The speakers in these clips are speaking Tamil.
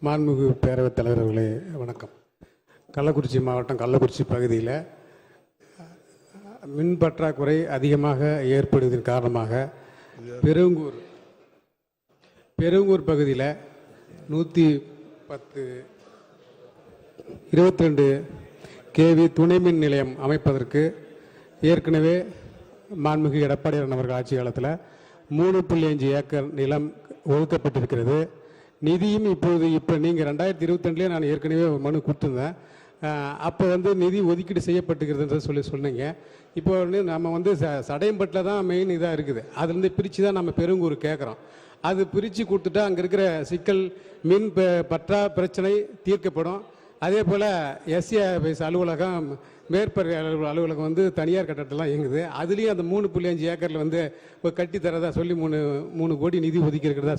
மாண்புமிகு பேரவைத் தலைவர் அவர்களே வணக்கம். கள்ளக்குறிச்சி மாவட்டம் கள்ளக்குறிச்சி பகுதியில் மின் பற்றாக்குறை அதிகமாக ஏற்படுவதன் காரணமாக பெருங்கூர் பகுதியில் 22 kV துணை மின் நிலையம் அமைப்பதற்கு ஏற்கனவே மாண்புமிகு எடப்பாடியார் அவர்கள் ஆட்சி காலத்தில் 3.5 ஏக்கர் நிலம் ஒதுக்கப்பட்டிருக்கிறது. நிதியும் இப்போ நீங்கள் 2022 நான் ஏற்கனவே மனு கொடுத்துருந்தேன். அப்போ நிதி ஒதுக்கீடு செய்யப்பட்டுக்கிறதுன்ற சொன்னீங்க. இப்போ நம்ம சடையம்பட்டில் தான் மெயின் இதாக இருக்குது. அதுலேருந்து பிரித்து தான் நம்ம பெருங்கூர் கேட்குறோம். அது பிரித்து கொடுத்துட்டா அங்கே இருக்கிற சிக்கல் மின் பிரச்சனை தீர்க்கப்படும். அதே போல் எஸ்ஏ அலுவலகம் மேற்பரப்பு அலுவலகம் தனியார் கட்டடத்தெல்லாம் இயங்குது. அதுலேயும் அந்த 3.5 ஏக்கரில் கட்டி தரதா சொல்லி 3 கோடி நிதி ஒதுக்கி இருக்கிறதா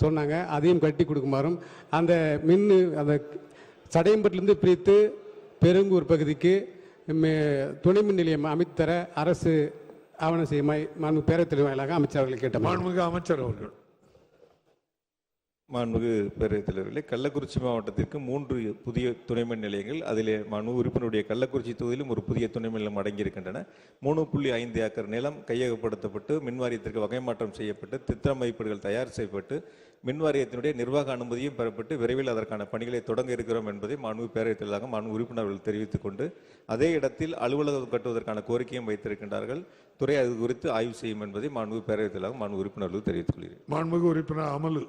சொன்னாங்க. அதையும் கட்டி கொடுக்குமாறும் அந்த அந்த சடையம்பட்டிலேருந்து பிரித்து பெருங்கூர் பகுதிக்கு துணை மின் நிலையம் அமைத்தர அரசு ஆவணம் செய்யுமாய் மாண்புமிகு பேரவைத் தலைவர் வாயிலாக அமைச்சர் அவர்களை கேட்ட மாண்புமிகு அமைச்சர் அவர்கள். மாண்புமிகு பேரவைத் தலைவர்களே, கள்ளக்குறிச்சி மாவட்டத்திற்கு 3 புதிய துணைமின் நிலையங்கள், அதிலே மாண்புமிகு உறுப்பினருடைய கள்ளக்குறிச்சி தொகுதியிலும் ஒரு புதிய துணைமின் நிலையம் அடங்கியிருக்கின்றன. 3.5 ஏக்கர் நிலம் கையகப்படுத்தப்பட்டு மின்வாரியத்திற்கு வகை மாற்றம் செய்யப்பட்டு திட்ட மதிப்பீடுகள் தயார் செய்யப்பட்டு மின்வாரியத்தினுடைய நிர்வாக அனுமதியும் பெறப்பட்டு விரைவில் அதற்கான பணிகளை தொடங்க இருக்கிறோம் என்பதை மாண்புமிகு பேரவைத் தலைவராக மாண்புமிகு உறுப்பினர்கள் தெரிவித்துக் கொண்டு அதே இடத்தில் அலுவலகம் கட்டுவதற்கான கோரிக்கையும் வைத்திருக்கின்றார்கள். துறை அது குறித்து ஆய்வு செய்யும் என்பதை மாண்புமிகு பேரவைத் தலைவராக மாண்புமிகு உறுப்பினர்கள் தெரிவித்துக் கொள்கிறேன். மாண்புமிகு உறுப்பினர் அமலு.